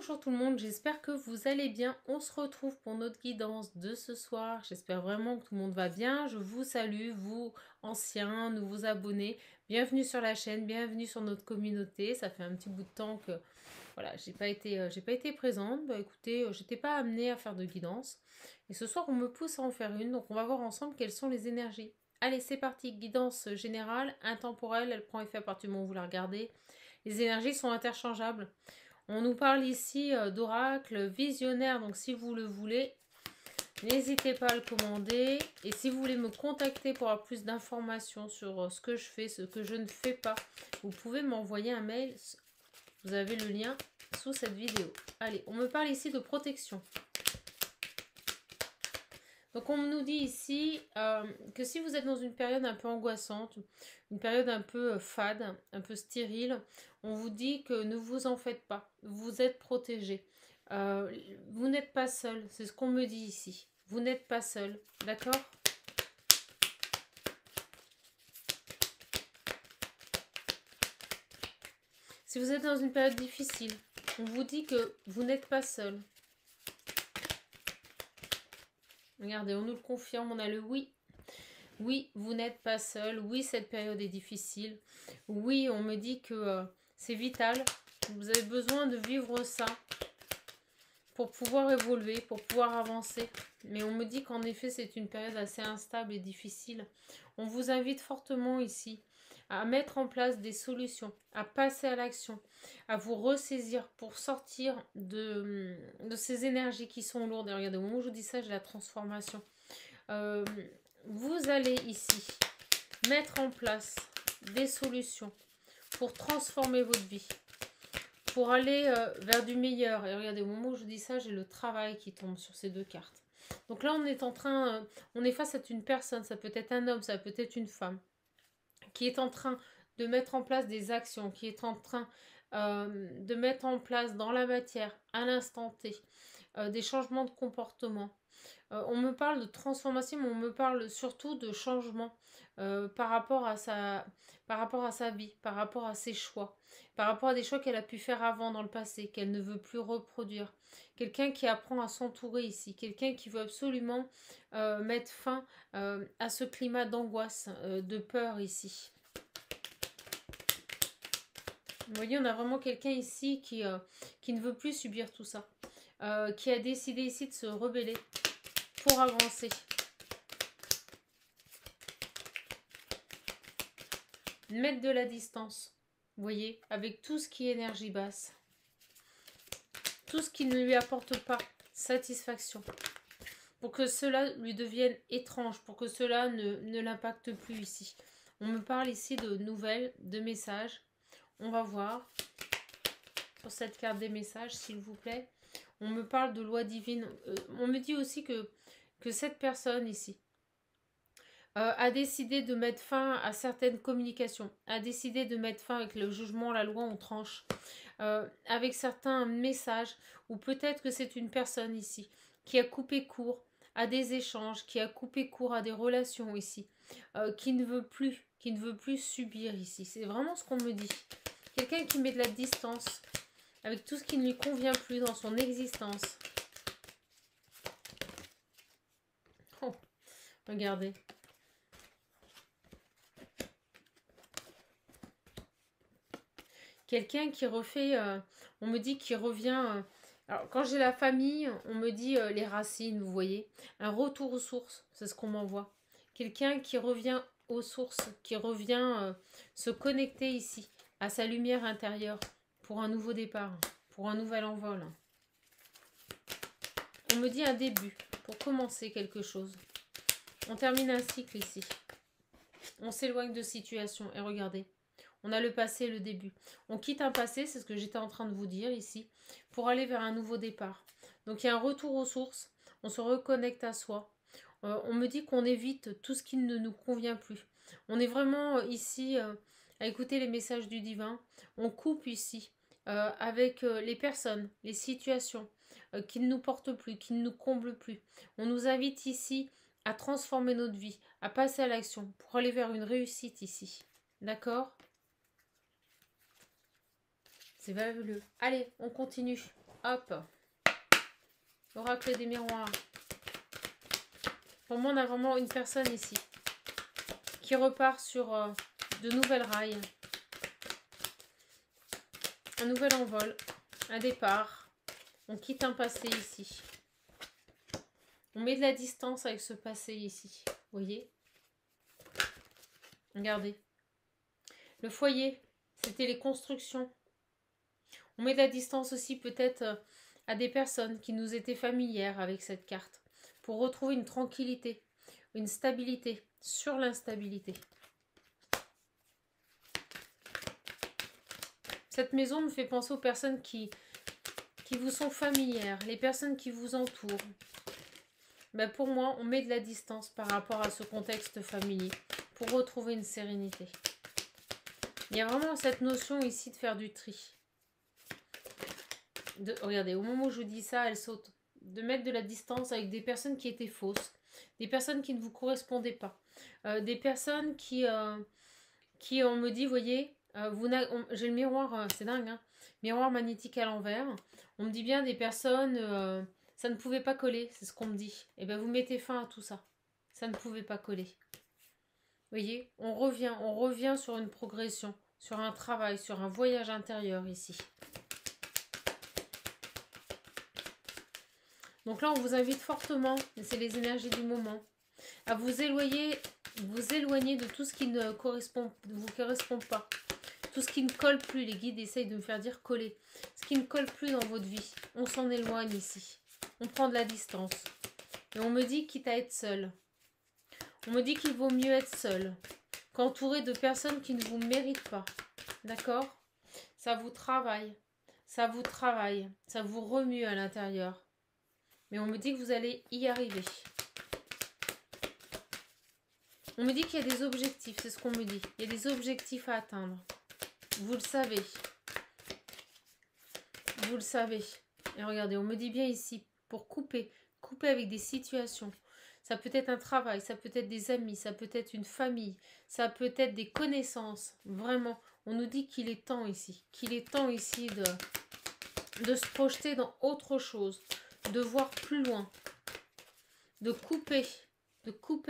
Bonjour tout le monde, j'espère que vous allez bien. On se retrouve pour notre guidance de ce soir. J'espère vraiment que tout le monde va bien. Je vous salue, vous anciens, nouveaux abonnés. Bienvenue sur la chaîne, bienvenue sur notre communauté. Ça fait un petit bout de temps que voilà, j'ai pas été présente. Bah écoutez, j'étais pas amenée à faire de guidance. Et ce soir, on me pousse à en faire une. Donc on va voir ensemble quelles sont les énergies. Allez, c'est parti. Guidance générale, intemporelle. Elle prend effet à partir du moment où vous la regardez. Les énergies sont interchangeables. On nous parle ici d'oracle visionnaire, donc si vous le voulez, n'hésitez pas à le commander. Et si vous voulez me contacter pour avoir plus d'informations sur ce que je fais, ce que je ne fais pas, vous pouvez m'envoyer un mail. Vous avez le lien sous cette vidéo. Allez, on me parle ici de protection. Donc on nous dit ici que si vous êtes dans une période un peu angoissante, une période un peu fade, un peu stérile, on vous dit que ne vous en faites pas, vous êtes protégé. Vous n'êtes pas seul, c'est ce qu'on me dit ici. Vous n'êtes pas seul, d'accord ? Si vous êtes dans une période difficile, on vous dit que vous n'êtes pas seul. Regardez, on nous le confirme, on a le oui. Oui, vous n'êtes pas seul. Oui, cette période est difficile. Oui, on me dit que c'est vital. Vous avez besoin de vivre ça pour pouvoir évoluer, pour pouvoir avancer. Mais on me dit qu'en effet, c'est une période assez instable et difficile. On vous invite fortement ici à mettre en place des solutions, à passer à l'action, à vous ressaisir pour sortir de ces énergies qui sont lourdes. Et regardez, au moment où je vous dis ça, j'ai la transformation. Vous allez ici mettre en place des solutions pour transformer votre vie, pour aller vers du meilleur. Et regardez, au moment où je vous dis ça, j'ai le travail qui tombe sur ces deux cartes. Donc là, on est en train, on est face à une personne, ça peut être un homme, ça peut être une femme, qui est en train de mettre en place des actions, qui est en train de mettre en place dans la matière, à l'instant T, des changements de comportement. On me parle de transformation, mais on me parle surtout de changement par rapport à sa vie, par rapport à ses choix, par rapport à des choix qu'elle a pu faire avant dans le passé, qu'elle ne veut plus reproduire. Quelqu'un qui apprend à s'entourer ici, quelqu'un qui veut absolument mettre fin à ce climat d'angoisse, de peur ici. Vous voyez, on a vraiment quelqu'un ici qui ne veut plus subir tout ça, qui a décidé ici de se rebeller pour avancer. Mettre de la distance, vous voyez, avec tout ce qui est énergie basse. Tout ce qui ne lui apporte pas satisfaction. Pour que cela lui devienne étrange, pour que cela ne l'impacte plus ici. On me parle ici de nouvelles, de messages. On va voir sur cette carte des messages, s'il vous plaît. On me parle de loi divine. On me dit aussi que cette personne ici a décidé de mettre fin à certaines communications, a décidé de mettre fin avec le jugement, la loi, on tranche, avec certains messages, ou peut-être que c'est une personne ici qui a coupé court à des échanges, qui a coupé court à des relations ici, qui ne veut plus subir ici. C'est vraiment ce qu'on me dit. Quelqu'un qui met de la distance avec tout ce qui ne lui convient plus dans son existence. Oh, regardez. Quelqu'un qui refait, on me dit qu'il revient... alors, quand j'ai la famille, on me dit les racines, vous voyez. Un retour aux sources, c'est ce qu'on m'envoie. Quelqu'un qui revient aux sources, qui revient se connecter ici, à sa lumière intérieure, pour un nouveau départ, pour un nouvel envol. On me dit un début, pour commencer quelque chose. On termine un cycle ici. On s'éloigne de situation, et regardez. On a le passé et le début. On quitte un passé, c'est ce que j'étais en train de vous dire ici, pour aller vers un nouveau départ. Donc il y a un retour aux sources, on se reconnecte à soi. On me dit qu'on évite tout ce qui ne nous convient plus. On est vraiment ici à écouter les messages du divin. On coupe ici avec les personnes, les situations qui ne nous portent plus, qui ne nous comblent plus. On nous invite ici à transformer notre vie, à passer à l'action pour aller vers une réussite ici. D'accord ? C'est fabuleux. Allez, on continue. Hop. Oracle des miroirs. Pour moi, on a vraiment une personne ici qui repart sur de nouvelles rails. Un nouvel envol, un départ. On quitte un passé ici. On met de la distance avec ce passé ici. Vous voyez? Regardez. Le foyer, c'était les constructions. On met de la distance aussi peut-être à des personnes qui nous étaient familières avec cette carte. Pour retrouver une tranquillité, une stabilité sur l'instabilité. Cette maison me fait penser aux personnes qui vous sont familières, les personnes qui vous entourent. Ben pour moi, on met de la distance par rapport à ce contexte familier pour retrouver une sérénité. Il y a vraiment cette notion ici de faire du tri. Regardez, au moment où je vous dis ça, elle saute. De mettre de la distance avec des personnes qui étaient fausses, des personnes qui ne vous correspondaient pas, des personnes qui on me dit, voyez, j'ai le miroir, c'est dingue, hein, miroir magnétique à l'envers. On me dit bien des personnes, ça ne pouvait pas coller, c'est ce qu'on me dit. Et bien vous mettez fin à tout ça. Ça ne pouvait pas coller. Vous voyez, on revient sur une progression, sur un travail, sur un voyage intérieur ici. Donc là, on vous invite fortement, et c'est les énergies du moment, à vous éloigner de tout ce qui ne vous correspond pas. Tout ce qui ne colle plus, les guides essayent de me faire dire coller. Ce qui ne colle plus dans votre vie, on s'en éloigne ici. On prend de la distance. Et on me dit quitte à être seul. On me dit qu'il vaut mieux être seul qu'entouré de personnes qui ne vous méritent pas. D'accord? Ça vous travaille. Ça vous travaille. Ça vous remue à l'intérieur. Mais on me dit que vous allez y arriver. On me dit qu'il y a des objectifs, c'est ce qu'on me dit. Il y a des objectifs à atteindre. Vous le savez. Vous le savez. Et regardez, on me dit bien ici, pour couper avec des situations. Ça peut être un travail, ça peut être des amis, ça peut être une famille, ça peut être des connaissances. Vraiment, on nous dit qu'il est temps ici. Qu'il est temps ici de se projeter dans autre chose. De voir plus loin. De couper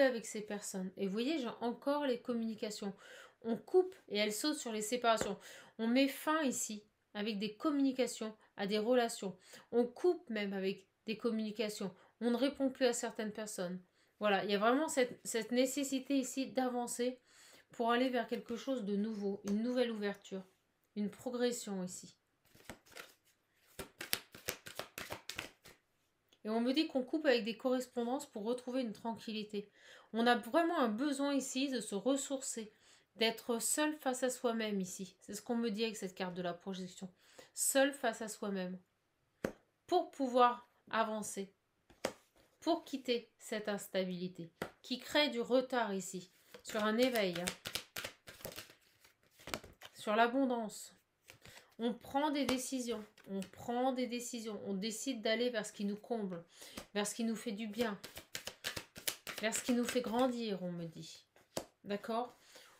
avec ces personnes. Et vous voyez, j'ai encore les communications. On coupe et elles sautent sur les séparations. On met fin ici avec des communications à des relations. On coupe même avec des communications. On ne répond plus à certaines personnes. Voilà, il y a vraiment cette nécessité ici d'avancer pour aller vers quelque chose de nouveau, une nouvelle ouverture, une progression ici. Et on me dit qu'on coupe avec des correspondances pour retrouver une tranquillité. On a vraiment un besoin ici de se ressourcer, d'être seul face à soi-même ici. C'est ce qu'on me dit avec cette carte de la projection. Seul face à soi-même. Pour pouvoir avancer. Pour quitter cette instabilité. Qui crée du retard ici. Sur un éveil. Sur l'abondance. On prend des décisions. On prend des décisions. On décide d'aller vers ce qui nous comble. Vers ce qui nous fait du bien. Vers ce qui nous fait grandir, on me dit. D'accord ?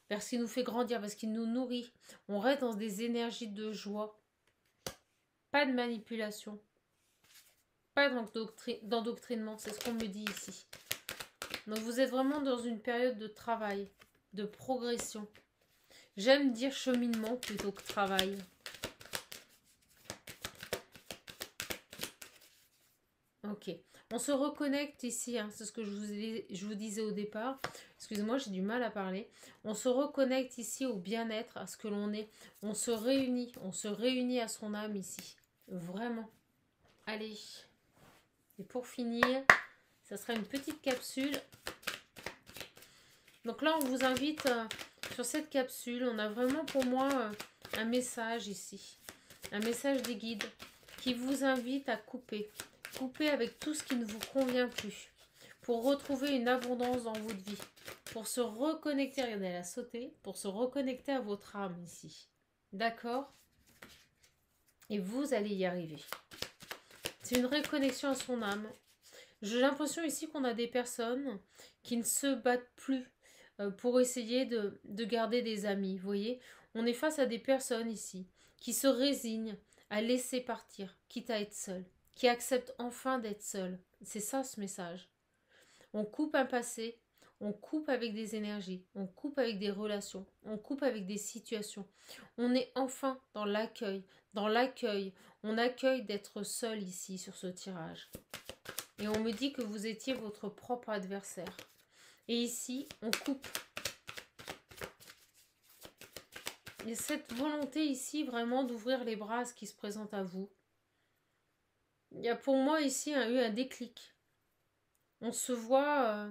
Vers ce qui nous fait grandir, vers ce qui nous nourrit. On reste dans des énergies de joie. Pas de manipulation. Pas d'endoctrinement. C'est ce qu'on me dit ici. Donc vous êtes vraiment dans une période de travail, de progression. J'aime dire cheminement plutôt que travail. Ok. On se reconnecte ici, hein, c'est ce que je vous disais au départ. Excusez-moi, j'ai du mal à parler. On se reconnecte ici au bien-être, à ce que l'on est. On se réunit à son âme ici. Vraiment. Allez. Et pour finir, ça sera une petite capsule. Donc là, on vous invite sur cette capsule. On a vraiment pour moi un message ici. Un message des guides qui vous invite à couper. Couper avec tout ce qui ne vous convient plus. Pour retrouver une abondance dans votre vie. Pour se reconnecter, regardez, elle a sauté. Pour se reconnecter à votre âme ici. D'accord ? Et vous allez y arriver. C'est une reconnexion à son âme. J'ai l'impression ici qu'on a des personnes qui ne se battent plus pour essayer de garder des amis. Vous voyez ? On est face à des personnes ici qui se résignent à laisser partir, quitte à être seul, qui accepte enfin d'être seul. C'est ça ce message. On coupe un passé, on coupe avec des énergies, on coupe avec des relations, on coupe avec des situations. On est enfin dans l'accueil. Dans l'accueil, on accueille d'être seul ici sur ce tirage. Et on me dit que vous étiez votre propre adversaire. Et ici, on coupe. Il y a cette volonté ici vraiment d'ouvrir les bras à ce qui se présente à vous. Il y a pour moi ici eu un déclic. On se voit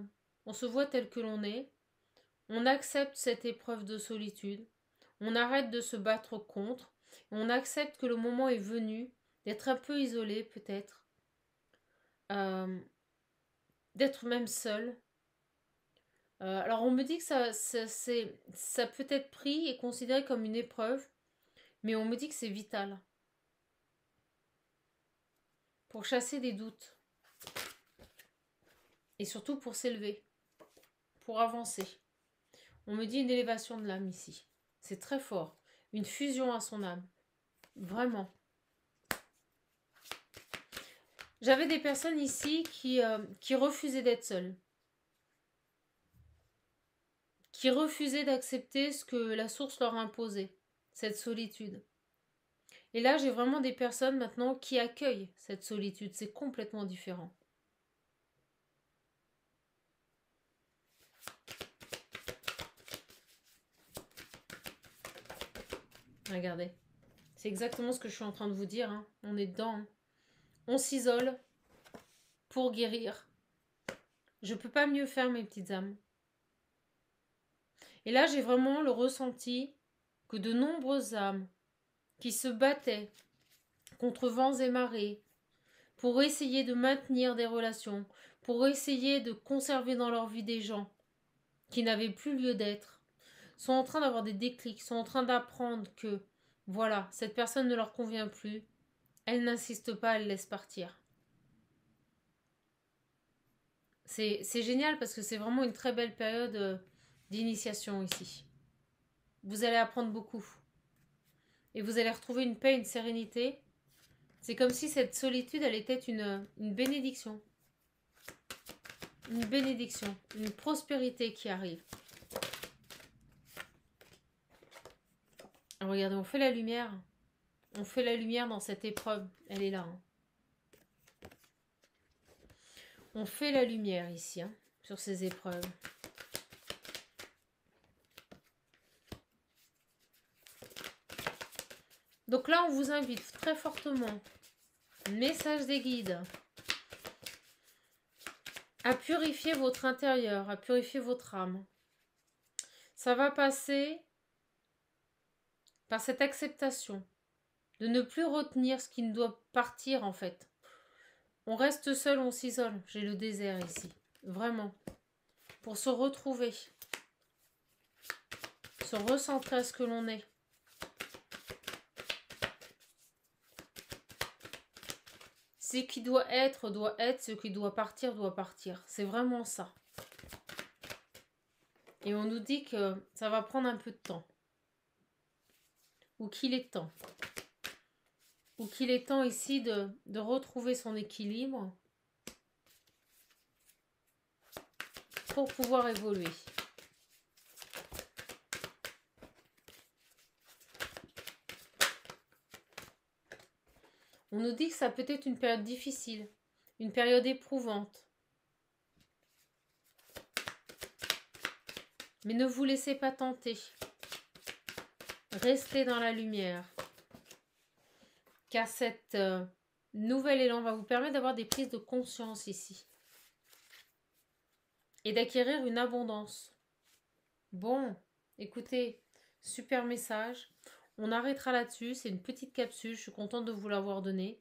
tel que l'on est. On accepte cette épreuve de solitude. On arrête de se battre contre. On accepte que le moment est venu d'être un peu isolé peut-être. D'être même seul. Alors on me dit que ça peut être pris et considéré comme une épreuve, mais on me dit que c'est vital. Pour chasser des doutes. Et surtout pour s'élever. Pour avancer. On me dit une élévation de l'âme ici. C'est très fort. Une fusion à son âme. Vraiment. J'avais des personnes ici qui refusaient d'être seules. Qui refusaient d'accepter ce que la source leur imposait. Cette solitude. Et là, j'ai vraiment des personnes maintenant qui accueillent cette solitude. C'est complètement différent. Regardez. C'est exactement ce que je suis en train de vous dire. Hein. On est dedans. Hein. On s'isole pour guérir. Je ne peux pas mieux faire, mes petites âmes. Et là, j'ai vraiment le ressenti que de nombreuses âmes qui se battaient contre vents et marées pour essayer de maintenir des relations, pour essayer de conserver dans leur vie des gens qui n'avaient plus lieu d'être, sont en train d'avoir des déclics, sont en train d'apprendre que, voilà, cette personne ne leur convient plus, elle n'insiste pas, elle laisse partir. C'est génial parce que c'est vraiment une très belle période d'initiation ici. Vous allez apprendre beaucoup. Et vous allez retrouver une paix, une sérénité. C'est comme si cette solitude, elle était une bénédiction. Une bénédiction, une prospérité qui arrive. Alors regardez, on fait la lumière. On fait la lumière dans cette épreuve. Elle est là. Hein. On fait la lumière ici, hein, sur ces épreuves. Donc là, on vous invite très fortement, message des guides, à purifier votre intérieur, à purifier votre âme. Ça va passer par cette acceptation de ne plus retenir ce qui ne doit partir en fait. On reste seul, on s'isole. J'ai le désert ici, vraiment. Pour se retrouver, se recentrer à ce que l'on est. Ce qui doit être, ce qui doit partir, doit partir. C'est vraiment ça. Et on nous dit que ça va prendre un peu de temps. Ou qu'il est temps. Ou qu'il est temps ici de retrouver son équilibre pour pouvoir évoluer. On nous dit que ça peut être une période difficile, une période éprouvante. Mais ne vous laissez pas tenter. Restez dans la lumière. Car cette nouvel élan va vous permettre d'avoir des prises de conscience ici. Et d'acquérir une abondance. Bon, écoutez, super message. On arrêtera là-dessus, c'est une petite capsule, je suis contente de vous l'avoir donnée.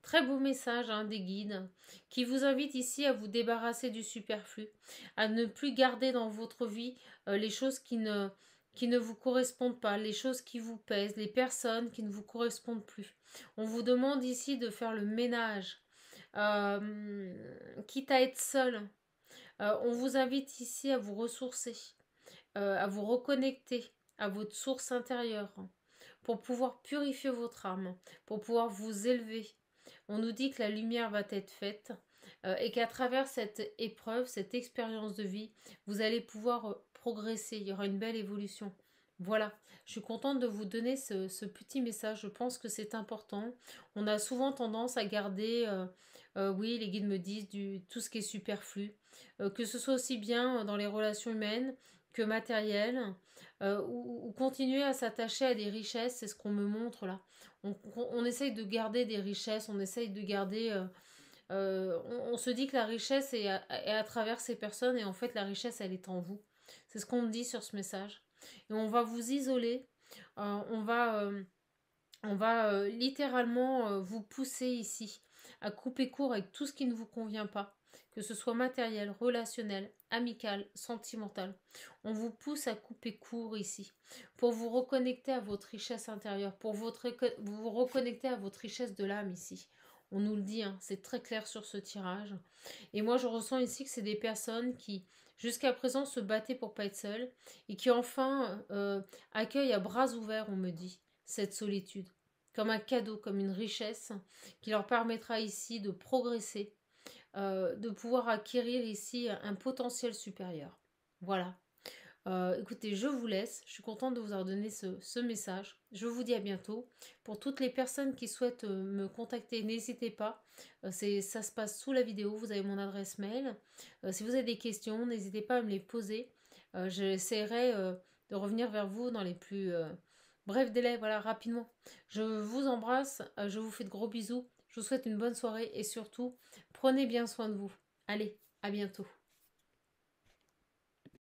Très beau message hein, des guides qui vous invitent ici à vous débarrasser du superflu, à ne plus garder dans votre vie les choses qui ne vous correspondent pas, les choses qui vous pèsent, les personnes qui ne vous correspondent plus. On vous demande ici de faire le ménage, quitte à être seul. On vous invite ici à vous ressourcer, à vous reconnecter à votre source intérieure. pour pouvoir purifier votre âme, pour pouvoir vous élever. On nous dit que la lumière va être faite et qu'à travers cette épreuve, cette expérience de vie, vous allez pouvoir progresser. Il y aura une belle évolution. Voilà, je suis contente de vous donner ce petit message. Je pense que c'est important. On a souvent tendance à garder, oui, les guides me disent, tout ce qui est superflu. Que ce soit aussi bien dans les relations humaines que matérielles, ou continuer à s'attacher à des richesses, c'est ce qu'on me montre là. On essaye de garder des richesses, on essaye de garder... on se dit que la richesse est à travers ces personnes et en fait la richesse elle est en vous. C'est ce qu'on me dit sur ce message. Et on va vous isoler, on va littéralement vous pousser ici à couper court avec tout ce qui ne vous convient pas, que ce soit matériel, relationnel, amical, sentimental. On vous pousse à couper court ici pour vous reconnecter à votre richesse intérieure, pour vous reconnecter à votre richesse de l'âme ici. On nous le dit, hein, c'est très clair sur ce tirage. Et moi, je ressens ici que c'est des personnes qui, jusqu'à présent, se battaient pour pas être seules et qui enfin accueillent à bras ouverts, on me dit, cette solitude, comme un cadeau, comme une richesse qui leur permettra ici de progresser, de pouvoir acquérir ici un potentiel supérieur. Voilà. Écoutez, je vous laisse. Je suis contente de vous avoir donné ce message. Je vous dis à bientôt. Pour toutes les personnes qui souhaitent me contacter, n'hésitez pas. Ça se passe sous la vidéo. Vous avez mon adresse mail. Si vous avez des questions, n'hésitez pas à me les poser. J'essaierai de revenir vers vous dans les plus brefs délais. Voilà, rapidement. Je vous embrasse. Je vous fais de gros bisous. Je vous souhaite une bonne soirée et surtout, prenez bien soin de vous. Allez, à bientôt.